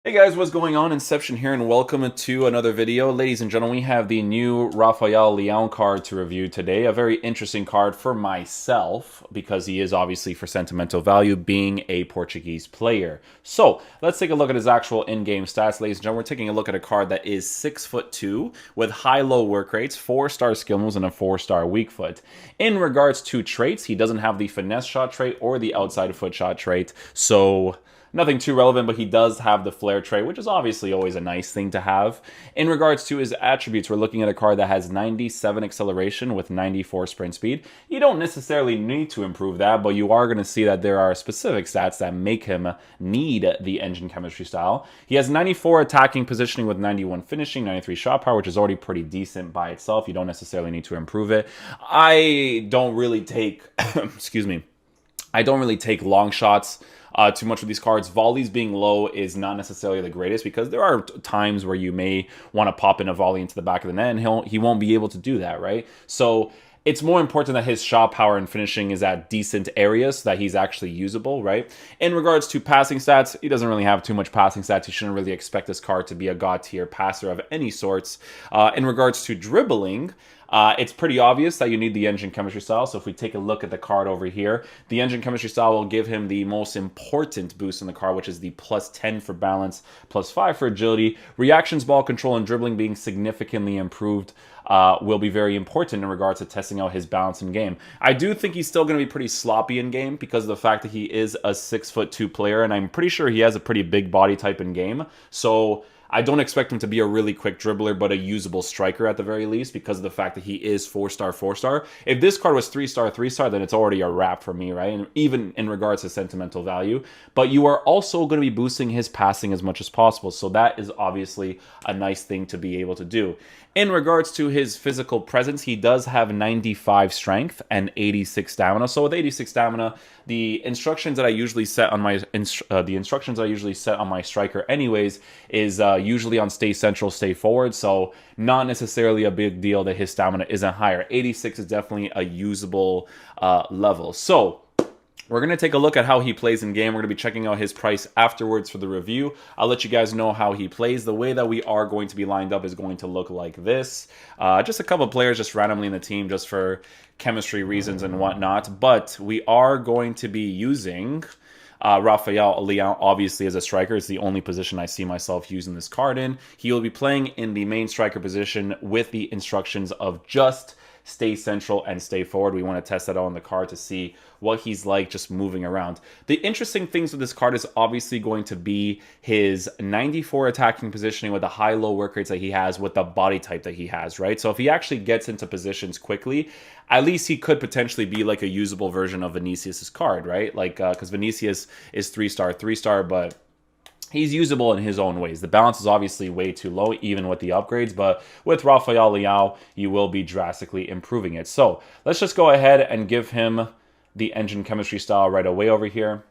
Hey guys, what's going on? Inception here, and welcome to another video. Ladies and gentlemen, we have the new Rafael Leao card to review today. A very interesting card for myself, because he is obviously for sentimental value, being a Portuguese player. So, let's take a look at his actual in-game stats, ladies and gentlemen. We're taking a look at a card that is 6'2", with high-low work rates, 4-star skill moves, and a 4-star weak foot. In regards to traits, he doesn't have the finesse shot trait or the outside foot shot trait, so nothing too relevant, but he does have the flare trait, which is obviously always a nice thing to have. In regards to his attributes, we're looking at a card that has 97 acceleration with 94 sprint speed. You don't necessarily need to improve that, but you are going to see that there are specific stats that make him need the engine chemistry style. He has 94 attacking positioning with 91 finishing, 93 shot power, which is already pretty decent by itself. You don't necessarily need to improve it. I don't really take, excuse me, I don't really take long shots too much with these cards. Volleys being low is not necessarily the greatest, because there are times where you may want to pop in a volley into the back of the net, and he won't be able to do that, right? So it's more important that his shot power and finishing is at decent areas so that he's actually usable, right? In regards to passing stats, he doesn't really have too much passing stats. You shouldn't really expect this card to be a god tier passer of any sorts. In regards to dribbling, it's pretty obvious that you need the engine chemistry style. So if we take a look at the card over here, the engine chemistry style will give him the most important boost in the card, which is the +10 for balance, +5 for agility. Reactions, ball control, and dribbling being significantly improved will be very important in regards to testing out his balance in game. I do think he's still going to be pretty sloppy in game because of the fact that he is a 6'2" player, and I'm pretty sure he has a pretty big body type in game. So I don't expect him to be a really quick dribbler, but a usable striker at the very least, because of the fact that he is 4-star, 4-star. If this card was 3-star, 3-star, then it's already a wrap for me, right? And even in regards to sentimental value. But you are also going to be boosting his passing as much as possible. So that is obviously a nice thing to be able to do. In regards to his physical presence, he does have 95 strength and 86 stamina. So with 86 stamina, the instructions that I usually set on my striker anyways is usually on stay central, stay forward. So not necessarily a big deal that his stamina isn't higher. 86 is definitely a usable level. So we're going to take a look at how he plays in game. We're going to be checking out his price afterwards for the review. I'll let you guys know how he plays. The way that we are going to be lined up is going to look like this. Just a couple of players just randomly in the team just for chemistry reasons and whatnot. But we are going to be using Rafael Leao, obviously, as a striker. It's the only position I see myself using this card in. He will be playing in the main striker position with the instructions of just stay central and stay forward. We want to test that out on the card to see what he's like just moving around. The interesting things with this card is obviously going to be his 94 attacking positioning with the high-low work rates that he has with the body type that he has, right? So if he actually gets into positions quickly, at least he could potentially be like a usable version of Vinicius's card, right? Like, because Vinicius is 3-star, 3-star, but he's usable in his own ways. The balance is obviously way too low, even with the upgrades, but with Rafael Leao, you will be drastically improving it. So let's just go ahead and give him the engine chemistry style right away over here,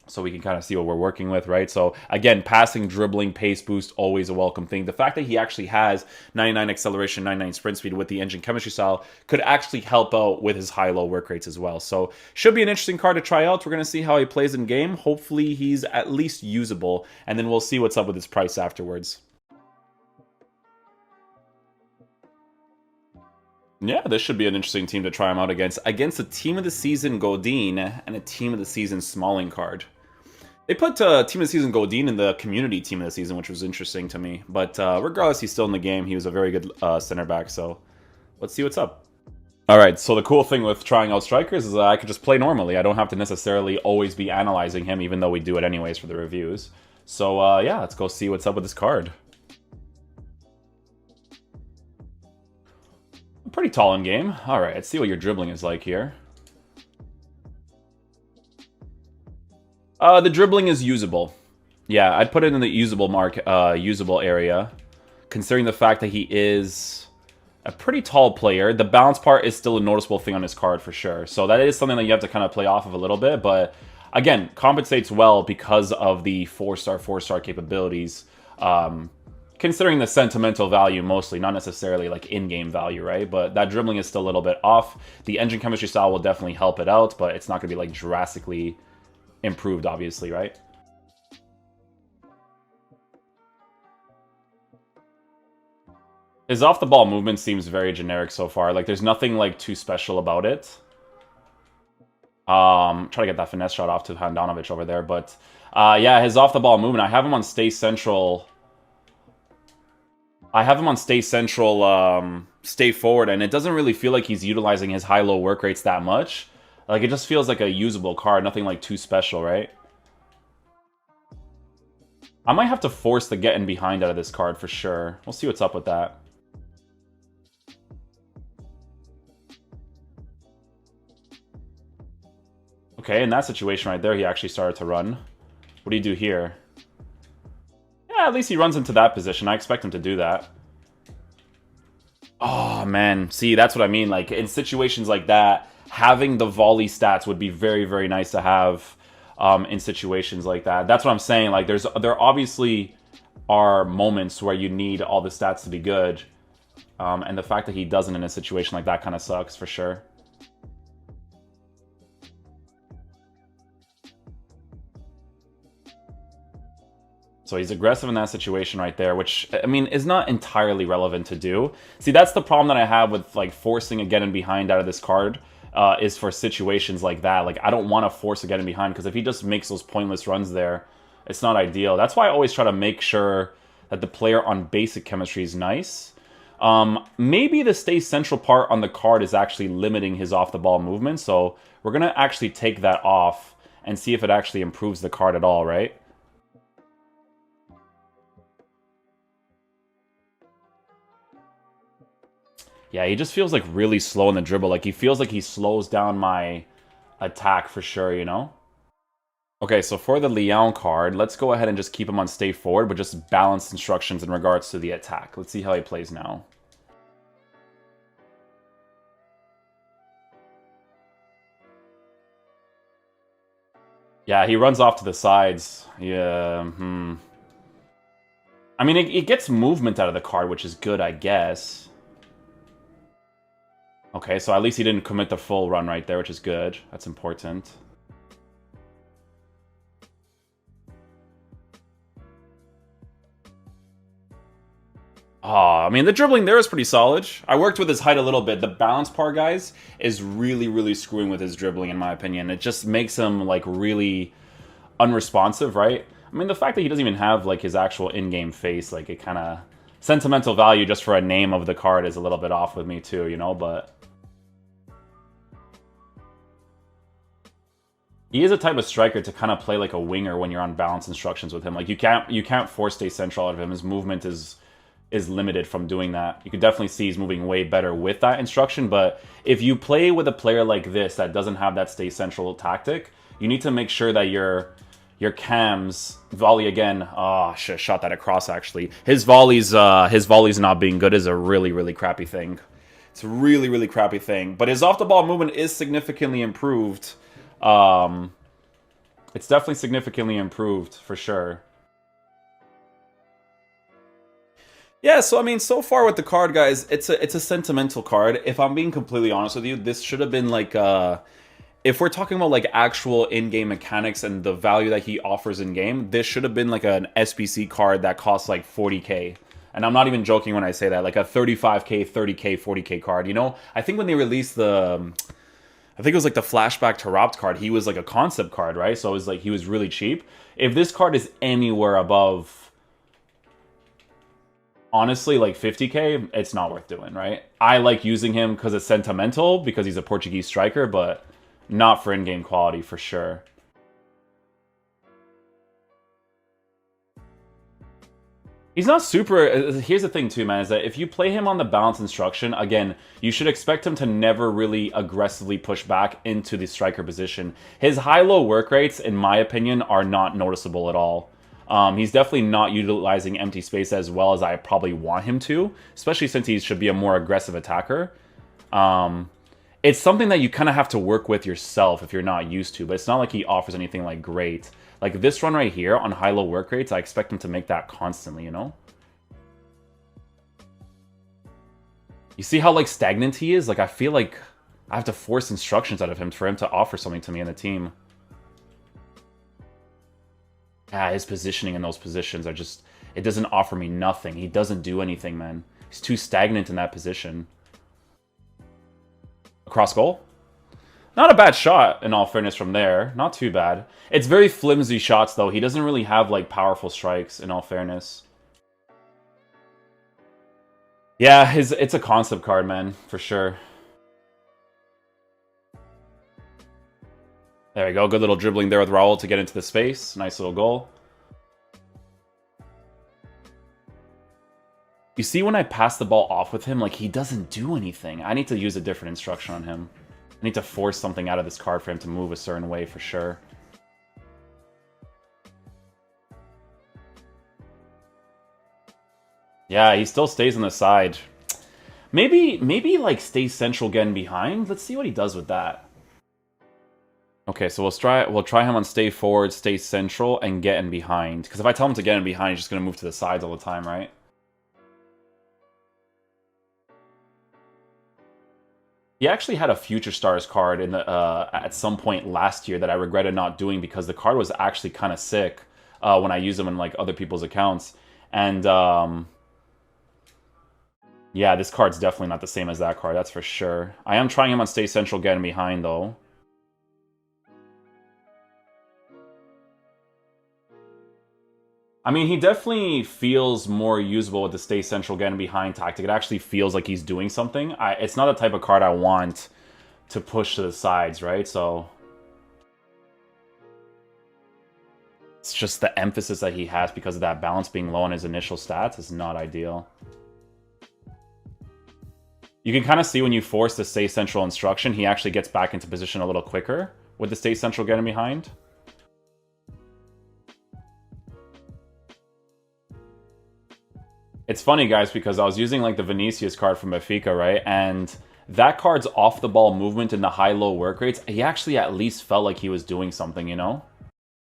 so we can kind of see what we're working with, right? So again, passing, dribbling, pace boost, always a welcome thing. The fact that he actually has 99 acceleration, 99 sprint speed with the engine chemistry style could actually help out with his high-low work rates as well. So should be an interesting card to try out. We're going to see how he plays in game. Hopefully he's at least usable, and then we'll see what's up with his price afterwards. Yeah, this should be an interesting team to try him out against. Against a Team of the Season Godin and a Team of the Season Smalling card. They put Team of the Season Godin in the Community Team of the Season, which was interesting to me. But regardless, he's still in the game. He was a very good center back, so let's see what's up. Alright, so the cool thing with trying out strikers is that I could just play normally. I don't have to necessarily always be analyzing him, even though we do it anyways for the reviews. So yeah, let's go see what's up with this card. Pretty tall in game. Alright, let's see what your dribbling is like here. The dribbling is usable. Yeah, I'd put it in the usable area, considering the fact that he is a pretty tall player. The balance part is still a noticeable thing on his card for sure. So that is something that you have to kind of play off of a little bit, but again, compensates well because of the 4-star, 4-star capabilities. Considering the sentimental value mostly, not necessarily like in-game value, right? But that dribbling is still a little bit off. The engine chemistry style will definitely help it out, but it's not going to be like drastically improved, obviously, right? His off-the-ball movement seems very generic so far. Like, there's nothing, like, too special about it. Try to get that finesse shot off to Handanovic over there, but... yeah, his off-the-ball movement. I have him on Stay Central... Stay Forward, and it doesn't really feel like he's utilizing his high-low work rates that much. Like, it just feels like a usable card, nothing, like, too special, right? I might have to force the get in behind out of this card for sure. We'll see what's up with that. Okay, in that situation right there, he actually started to run. What do you do here? Yeah, at least he runs into that position. I expect him to do that. Oh, man. See, that's what I mean. Like, in situations like that, having the volley stats would be very, very nice to have in situations like that. That's what I'm saying. Like, there obviously are moments where you need all the stats to be good. And the fact that he doesn't in a situation like that kind of sucks, for sure. So he's aggressive in that situation right there, which, I mean, is not entirely relevant to do. See, that's the problem that I have with, like, forcing a get in behind out of this card, is for situations like that. Like, I don't want to force a get in behind, because if he just makes those pointless runs there, it's not ideal. That's why I always try to make sure that the player on basic chemistry is nice. Maybe the stay central part on the card is actually limiting his off-the-ball movement, so we're going to actually take that off and see if it actually improves the card at all, right? Yeah, he just feels like really slow in the dribble. Like, he feels like he slows down my attack for sure, you know? Okay, so for the Leao card, let's go ahead and just keep him on stay forward, but just balance instructions in regards to the attack. Let's see how he plays now. Yeah, he runs off to the sides. Yeah, I mean, it gets movement out of the card, which is good, I guess. Okay, so at least he didn't commit the full run right there, which is good. That's important. I mean, the dribbling there is pretty solid. I worked with his height a little bit. The balance part, guys, is really, really screwing with his dribbling, in my opinion. It just makes him, like, really unresponsive, right? I mean, the fact that he doesn't even have, like, his actual in-game face, like, it kind of... Sentimental value just for a name of the card is a little bit off with me, too, you know, but... He is a type of striker to kind of play like a winger when you're on balance instructions with him. Like, you can't force stay central out of him. His movement is limited from doing that. You can definitely see he's moving way better with that instruction, but if you play with a player like this that doesn't have that stay central tactic, you need to make sure that your cams volley again. Oh, should have shot that across actually. His volleys not being good is a really, really crappy thing. It's a really, really crappy thing. But his off the ball movement is significantly improved. It's definitely significantly improved for sure. Yeah, so I mean, so far with the card, guys, it's a sentimental card. If I'm being completely honest with you, this should have been like if we're talking about like actual in-game mechanics and the value that he offers in-game, this should have been like an SBC card that costs like 40k. And I'm not even joking when I say that, like a 35k, 30k, 40k card, you know? I think when they released I think it was like the flashback to Robbed card, he was like a concept card, right? So it was like he was really cheap. If this card is anywhere above, honestly, like 50k, it's not worth doing, right? I like using him because it's sentimental, because he's a Portuguese striker, but not for in-game quality for sure. He's not super... Here's the thing too, man, is that if you play him on the balance instruction, again, you should expect him to never really aggressively push back into the striker position. His high-low work rates, in my opinion, are not noticeable at all. He's definitely not utilizing empty space as well as I probably want him to, especially since he should be a more aggressive attacker. It's something that you kind of have to work with yourself if you're not used to, but it's not like he offers anything like great. Like this run right here on high-low work rates, I expect him to make that constantly, you know? You see how like stagnant he is? Like I feel like I have to force instructions out of him for him to offer something to me in the team. Yeah, his positioning in those positions are just... It doesn't offer me nothing. He doesn't do anything, man. He's too stagnant in that position. Across goal? Not a bad shot, in all fairness, from there. Not too bad. It's very flimsy shots, though. He doesn't really have, like, powerful strikes, in all fairness. Yeah, it's a concept card, man, for sure. There we go. Good little dribbling there with Raul to get into the space. Nice little goal. You see when I pass the ball off with him, like, he doesn't do anything. I need to use a different instruction on him. I need to force something out of this card for him to move a certain way for sure. Yeah, he still stays on the side. Maybe like stay central getting behind. Let's see what he does with that. Okay, so we'll try him on stay forward, stay central, and get in behind. Because if I tell him to get in behind, he's just gonna move to the sides all the time, right? He actually had a Future Stars card in the at some point last year that I regretted not doing because the card was actually kind of sick when I used them in like other people's accounts. And yeah, this card's definitely not the same as that card, that's for sure. I am trying him on Stay Central getting behind though. I mean, he definitely feels more usable with the Stay Central getting behind tactic. It actually feels like he's doing something. It's not the type of card I want to push to the sides, right? So it's just the emphasis that he has because of that balance being low on his initial stats is not ideal. You can kind of see when you force the Stay Central instruction, he actually gets back into position a little quicker with the Stay Central getting behind. It's funny, guys, because I was using like the Vinicius card from Fifa, right? And that card's off-the-ball movement and the high-low work rates, he actually at least felt like he was doing something, you know?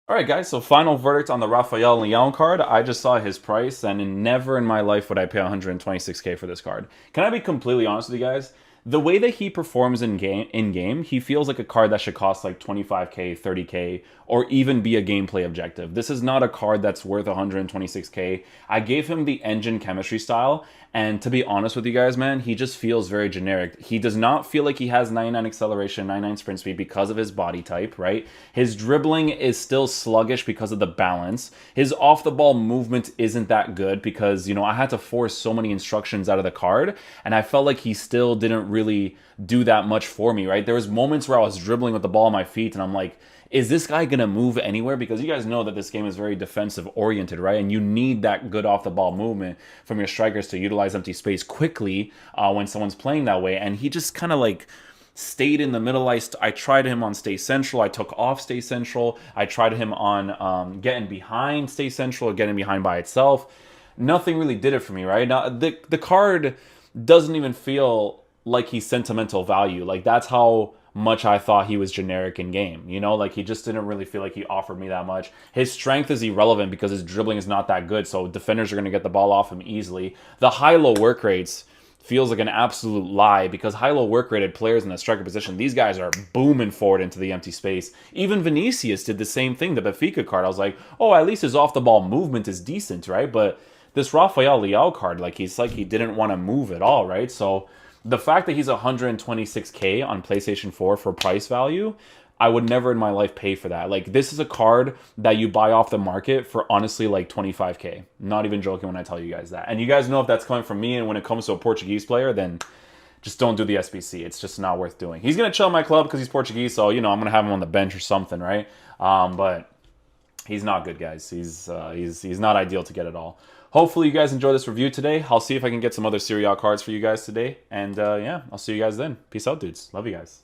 Alright, guys, so final verdict on the Rafael Leao card. I just saw his price, and never in my life would I pay 126k for this card. Can I be completely honest with you guys? The way that he performs in game, he feels like a card that should cost like 25k, 30k, or even be a gameplay objective. This is not a card that's worth 126k. I gave him the engine chemistry style, and to be honest with you guys, man, he just feels very generic. He does not feel like he has 99 acceleration, 99 sprint speed because of his body type, right? His dribbling is still sluggish because of the balance. His off-the-ball movement isn't that good because, you know, I had to force so many instructions out of the card, and I felt like he still didn't really do that much for me, right? There was moments where I was dribbling with the ball on my feet, and I'm like, is this guy going to move anywhere? Because you guys know that this game is very defensive-oriented, right? And you need that good off-the-ball movement from your strikers to utilize empty space quickly when someone's playing that way. And he just kind of like stayed in the middle. I tried him on Stay Central. I took off Stay Central. I tried him on getting behind Stay Central or getting behind by itself. Nothing really did it for me, right? Now, the card doesn't even feel like he's sentimental value. Like, that's how much I thought he was generic in game, you know? Like, he just didn't really feel like he offered me that much. His strength is irrelevant because his dribbling is not that good, so defenders are going to get the ball off him easily. The high-low work rates feels like an absolute lie because high-low work rated players in the striker position, these guys are booming forward into the empty space. Even Vinicius did the same thing, the Benfica card. I was like, oh, at least his off-the-ball movement is decent, right? But this Rafael Leao card, like, he's like he didn't want to move at all, right? So the fact that he's 126k on PlayStation 4 for price value, I would never in my life pay for that. Like, this is a card that you buy off the market for honestly like 25k. Not even joking when I tell you guys that. And you guys know if that's coming from me, and when it comes to a Portuguese player, then just don't do the SBC. It's just not worth doing. He's going to chill in my club because he's Portuguese, so, you know, I'm going to have him on the bench or something, right? But he's not good, guys. He's not ideal to get at all. Hopefully you guys enjoyed this review today. I'll see if I can get some other Serie A cards for you guys today. And yeah, I'll see you guys then. Peace out, dudes. Love you guys.